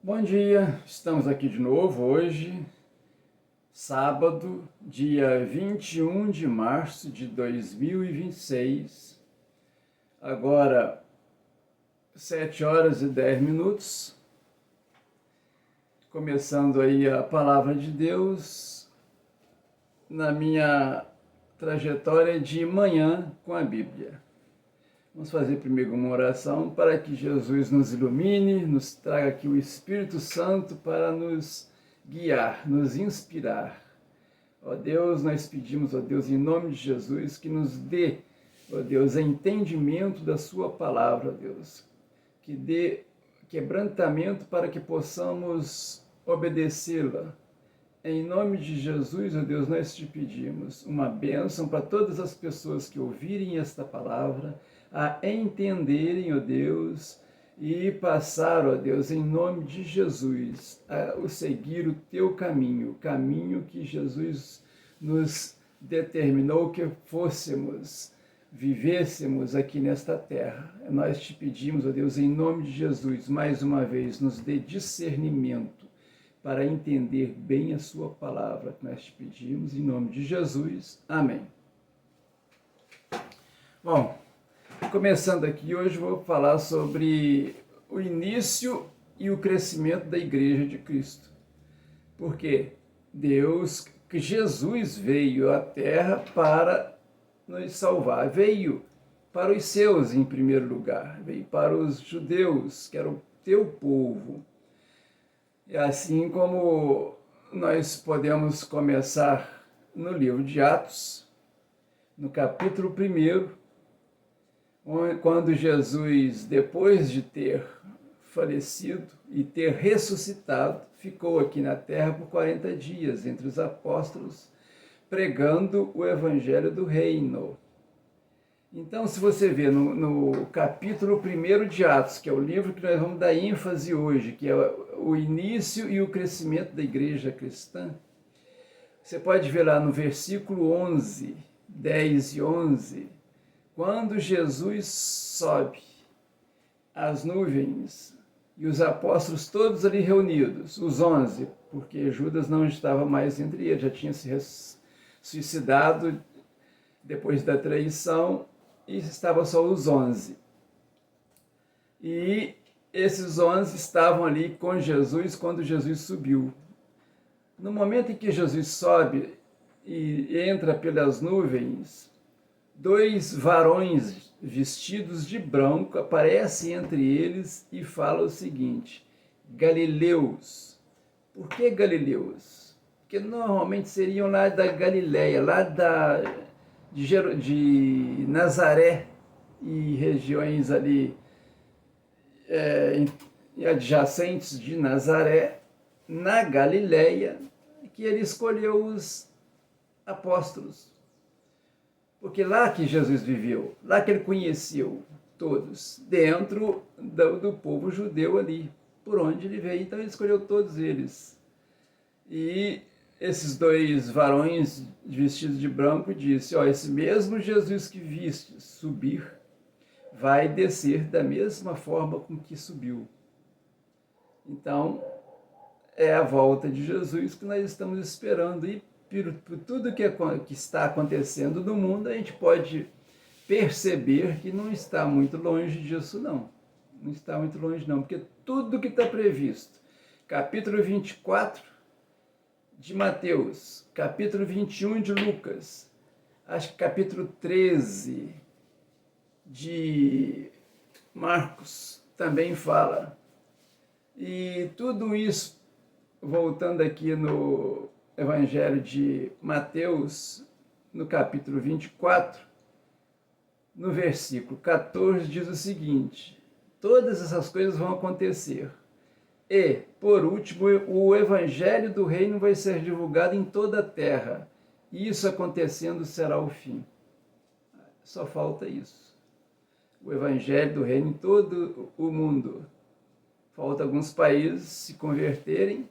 Bom dia, estamos aqui de novo hoje, sábado, dia 21 de março de 2026, agora 7 horas e 10 minutos, começando aí a palavra de Deus na minha trajetória de manhã com a Bíblia. Vamos fazer primeiro uma oração para que Jesus nos ilumine, nos traga aqui o Espírito Santo para nos guiar, nos inspirar. Ó Deus, nós pedimos, ó Deus, em nome de Jesus, que nos dê, ó Deus, entendimento da sua palavra, ó Deus, que dê quebrantamento para que possamos obedecê-la. Em nome de Jesus, ó Deus, nós te pedimos uma bênção para todas as pessoas que ouvirem esta palavra, a entenderem, ó Deus, e passar, ó Deus, em nome de Jesus, a seguir o teu caminho, o caminho que Jesus nos determinou que fôssemos, vivêssemos aqui nesta terra. Nós te pedimos, ó Deus, em nome de Jesus, mais uma vez, nos dê discernimento para entender bem a sua palavra, que nós te pedimos, em nome de Jesus. Amém. Bom, começando aqui, hoje vou falar sobre o início e o crescimento da Igreja de Cristo. Porque que Jesus veio à Terra para nos salvar, veio para os seus em primeiro lugar, veio para os judeus, que eram o teu povo. E assim como nós podemos começar no livro de Atos, no capítulo 1, quando Jesus, depois de ter falecido e ter ressuscitado, ficou aqui na terra por 40 dias entre os apóstolos, pregando o evangelho do reino. Então, se você vê no capítulo 1 de Atos, que é o livro que nós vamos dar ênfase hoje, que é o início e o crescimento da igreja cristã, você pode ver lá no versículo 11, 10 e 11, quando Jesus sobe as nuvens e os apóstolos todos ali reunidos, os 11, porque Judas não estava mais entre eles, já tinha se suicidado depois da traição, e estavam só os 11. E esses 11 estavam ali com Jesus quando Jesus subiu. No momento em que Jesus sobe e entra pelas nuvens, 2 varões vestidos de branco aparecem entre eles e falam o seguinte: Galileus. Por que Galileus? Porque normalmente seriam lá da Galileia, lá de Nazaré e regiões ali adjacentes de Nazaré, na Galileia, que ele escolheu os apóstolos. Porque lá que Jesus viveu, lá que ele conheceu todos, dentro do povo judeu ali, por onde ele veio. Então ele escolheu todos eles. E esses 2 varões vestidos de branco disse: esse mesmo Jesus que viste subir, vai descer da mesma forma com que subiu. Então, é a volta de Jesus que nós estamos esperando. E por tudo que está acontecendo no mundo, a gente pode perceber que não está muito longe disso, não. Não está muito longe, não, porque tudo que está previsto, capítulo 24 de Mateus, capítulo 21 de Lucas, acho que capítulo 13 de Marcos também fala. E tudo isso, voltando aqui no Evangelho de Mateus, no capítulo 24, no versículo 14, diz o seguinte: todas essas coisas vão acontecer. E, por último, o evangelho do reino vai ser divulgado em toda a terra. E isso acontecendo será o fim. Só falta isso. O evangelho do reino em todo o mundo. Falta alguns países se converterem,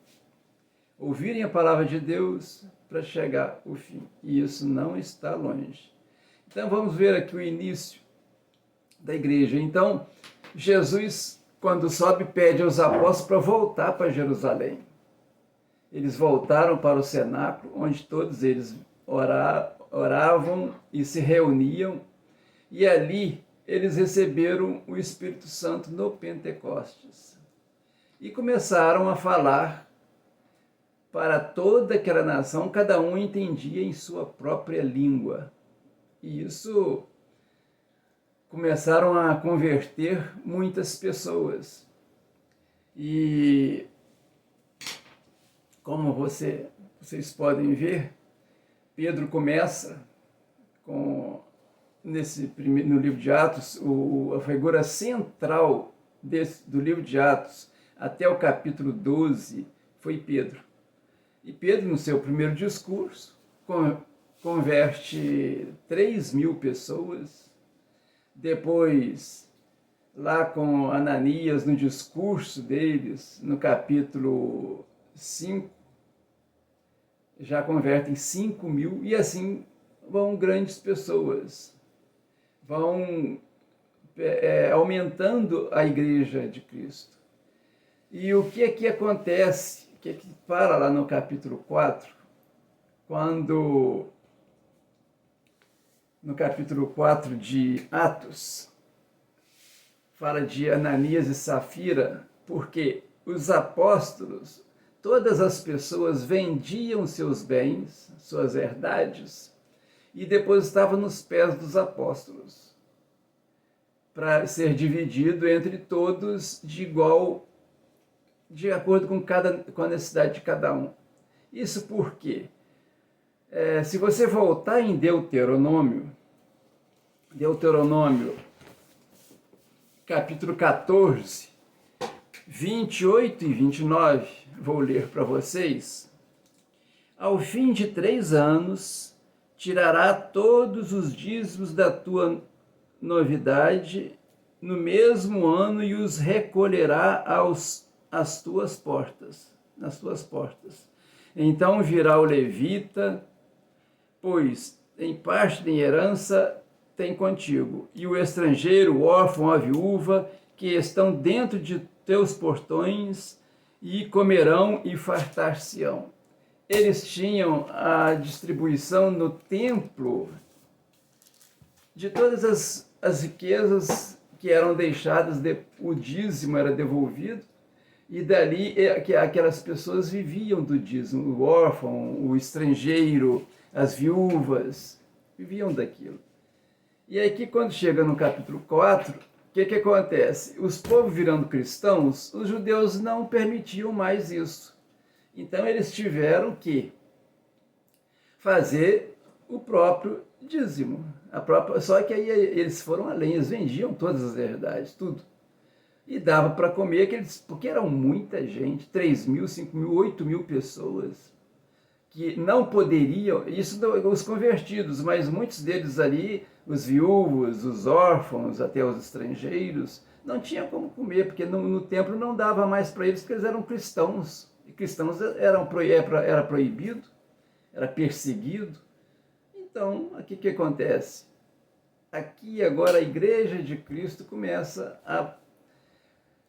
ouvirem a palavra de Deus para chegar ao fim. E isso não está longe. Então vamos ver aqui o início da igreja. Então, Jesus quando sobe, pede aos apóstolos para voltar para Jerusalém. Eles voltaram para o cenáculo, onde todos eles oravam e se reuniam, e ali eles receberam o Espírito Santo no Pentecostes. E começaram a falar para toda aquela nação, cada um entendia em sua própria língua. E isso começaram a converter muitas pessoas. E como vocês podem ver, Pedro começa no livro de Atos, a figura central do livro de Atos até o capítulo 12 foi Pedro. E Pedro, no seu primeiro discurso, converte 3.000 pessoas. Depois, lá com Ananias, no discurso deles, no capítulo 5, já convertem 5.000, e assim vão grandes pessoas. Vão aumentando a igreja de Cristo. E o que é que acontece? O que é que fala lá no capítulo 4, quando no capítulo 4 de Atos, fala de Ananias e Safira, porque os apóstolos, todas as pessoas vendiam seus bens, suas herdades, e depositavam nos pés dos apóstolos, para ser dividido entre todos de acordo com a necessidade de cada um. Isso porque, se você voltar em Deuteronômio, capítulo 14, 28 e 29, vou ler para vocês. Ao fim de 3 anos, tirará todos os dízimos da tua novidade no mesmo ano e os recolherá nas tuas portas. Então virá o levita, pois em parte de herança tem contigo, e o estrangeiro, o órfão, a viúva, que estão dentro de teus portões, e comerão e fartar-se-ão. Eles tinham a distribuição no templo de todas as riquezas que eram deixadas, o dízimo era devolvido, e dali aquelas pessoas viviam do dízimo, o órfão, o estrangeiro, as viúvas, viviam daquilo. E aí, quando chega no capítulo 4, o que acontece? Os povos virando cristãos, os judeus não permitiam mais isso. Então, eles tiveram que fazer o próprio dízimo. Só que aí eles foram além, eles vendiam todas as herdades, tudo. E dava para comer, porque eram muita gente, 3.000, 5.000, 8.000 pessoas, que não poderiam, isso os convertidos, mas muitos deles ali, os viúvos, os órfãos, até os estrangeiros, não tinham como comer, porque no templo não dava mais para eles, porque eles eram cristãos. E cristãos era proibido, era perseguido. Então, aqui o que acontece? Aqui agora a igreja de Cristo começa a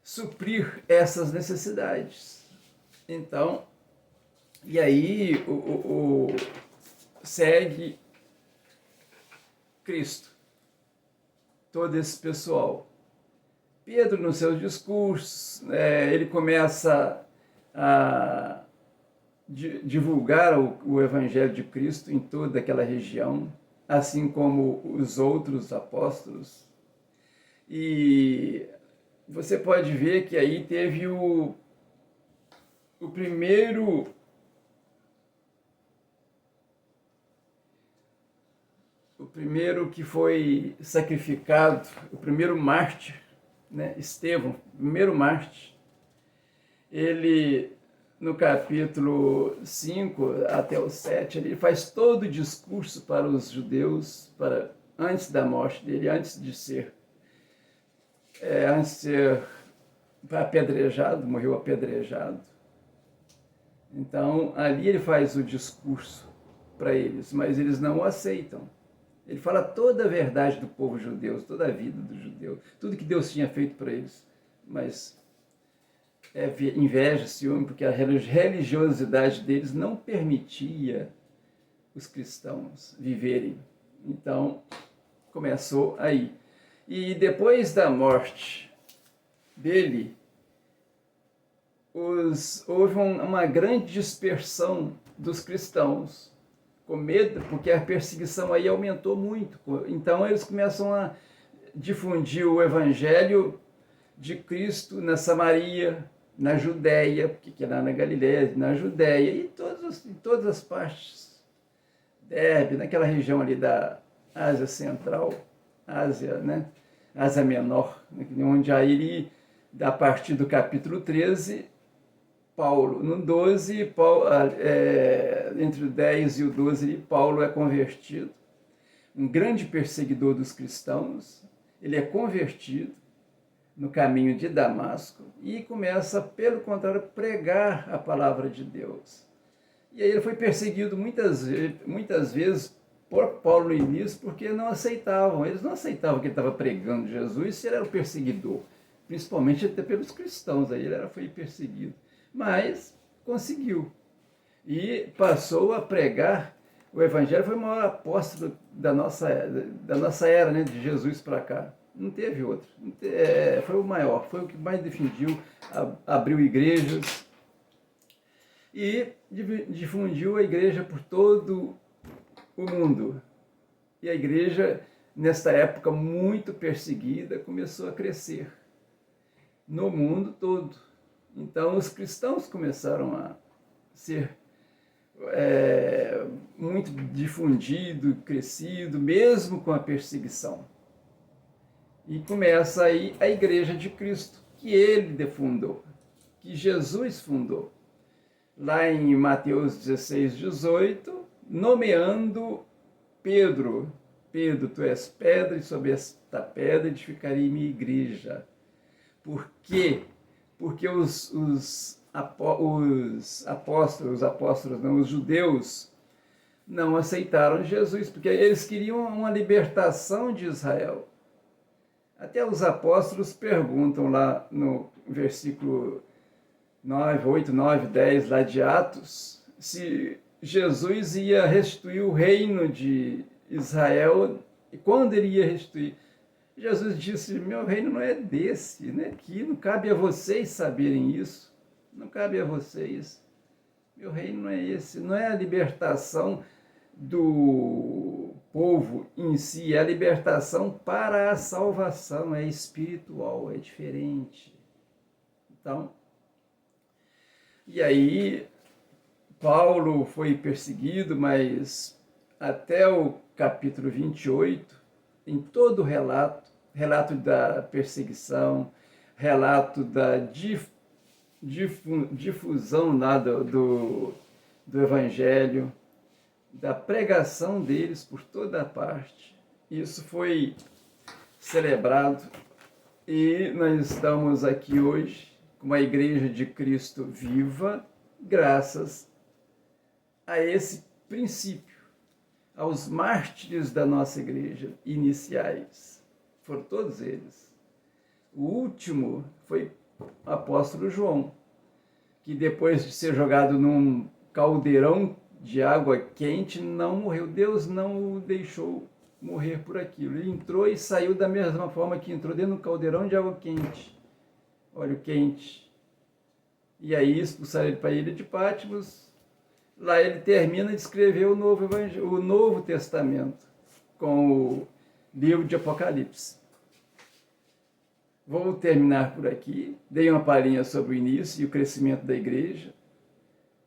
suprir essas necessidades. Então, e aí segue Cristo, todo esse pessoal. Pedro, nos seus discursos, ele começa a divulgar o Evangelho de Cristo em toda aquela região, assim como os outros apóstolos. E você pode ver que aí teve o primeiro que foi sacrificado, o primeiro mártir, né? Estevão, o primeiro mártir. Ele, no capítulo 5 até o 7, ele faz todo o discurso para os judeus, antes da morte dele, antes de ser apedrejado, morreu apedrejado. Então, ali ele faz o discurso para eles, mas eles não o aceitam. Ele fala toda a verdade do povo judeu, toda a vida do judeu, tudo que Deus tinha feito para eles. mas inveja, ciúme, porque a religiosidade deles não permitia os cristãos viverem. Então, começou aí. E depois da morte dele, houve uma grande dispersão dos cristãos, com medo, porque a perseguição aí aumentou muito. Então, eles começam a difundir o evangelho de Cristo na Samaria, na Judéia, porque lá na Galiléia, na Judéia, e em todas as partes, Derbe, naquela região ali da Ásia Central, Ásia, né? Ásia Menor, onde aí, a partir do capítulo 13, Paulo, no 12, entre o 10 e o 12, Paulo é convertido, um grande perseguidor dos cristãos, ele é convertido no caminho de Damasco e começa, pelo contrário, a pregar a palavra de Deus. E aí ele foi perseguido muitas vezes por Paulo no início, porque eles não aceitavam que ele estava pregando Jesus, se ele era o perseguidor, principalmente até pelos cristãos, aí ele foi perseguido. Mas conseguiu. E passou a pregar o evangelho, foi o maior apóstolo da nossa era, né, de Jesus para cá. Não teve outro. Foi o maior, foi o que mais defendiu, abriu igrejas e difundiu a igreja por todo o mundo. E a igreja, nesta época muito perseguida, começou a crescer no mundo todo. Então, os cristãos começaram a ser muito difundido, crescido, mesmo com a perseguição. E começa aí a Igreja de Cristo, que ele fundou, que Jesus fundou. Lá em Mateus 16, 18, nomeando Pedro. Pedro, tu és pedra, e sobre esta pedra edificarei minha igreja. Por quê? Porque os judeus não aceitaram Jesus, porque eles queriam uma libertação de Israel. Até os apóstolos perguntam lá no versículo 8, 9, 10 lá de Atos, se Jesus ia restituir o reino de Israel e quando ele ia restituir. Jesus disse, meu reino não é desse, não é aqui, não cabe a vocês saberem isso, não cabe a vocês. Meu reino não é esse, não é a libertação do povo em si, é a libertação para a salvação, é espiritual, é diferente. Então, e aí, Paulo foi perseguido, mas até o capítulo 28, em todo o relato da perseguição, relato da difusão lá do Evangelho, da pregação deles por toda a parte. Isso foi celebrado e nós estamos aqui hoje com uma Igreja de Cristo viva, graças a esse princípio, aos mártires da nossa igreja iniciais. Foram todos eles. O último foi o apóstolo João, que depois de ser jogado num caldeirão de água quente, não morreu. Deus não o deixou morrer por aquilo. Ele entrou e saiu da mesma forma que entrou, dentro do caldeirão de água quente, óleo quente. E aí expulsaram ele para a ilha de Patmos. Lá ele termina de escrever o Novo Testamento, com o livro de Apocalipse. Vou terminar por aqui. Dei uma palhinha sobre o início e o crescimento da igreja,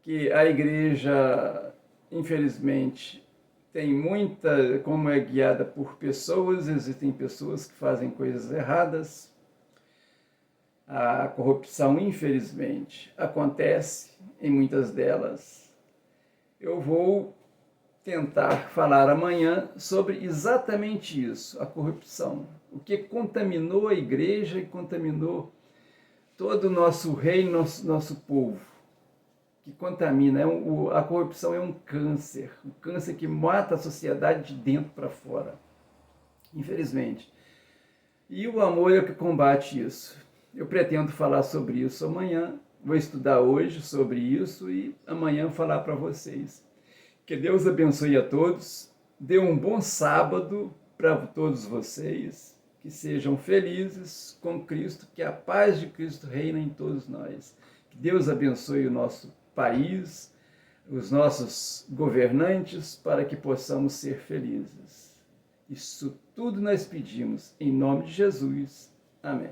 que a igreja, infelizmente, tem muita, como é guiada por pessoas, existem pessoas que fazem coisas erradas. A corrupção, infelizmente, acontece em muitas delas. Eu vou tentar falar amanhã sobre exatamente isso, a corrupção. O que contaminou a igreja e contaminou todo o nosso reino, nosso povo. Que contamina. A corrupção é um câncer que mata a sociedade de dentro para fora, infelizmente. E o amor é o que combate isso. Eu pretendo falar sobre isso amanhã, vou estudar hoje sobre isso e amanhã falar para vocês. Que Deus abençoe a todos, dê um bom sábado para todos vocês, que sejam felizes com Cristo, que a paz de Cristo reina em todos nós. Que Deus abençoe o nosso país, os nossos governantes, para que possamos ser felizes. Isso tudo nós pedimos em nome de Jesus. Amém.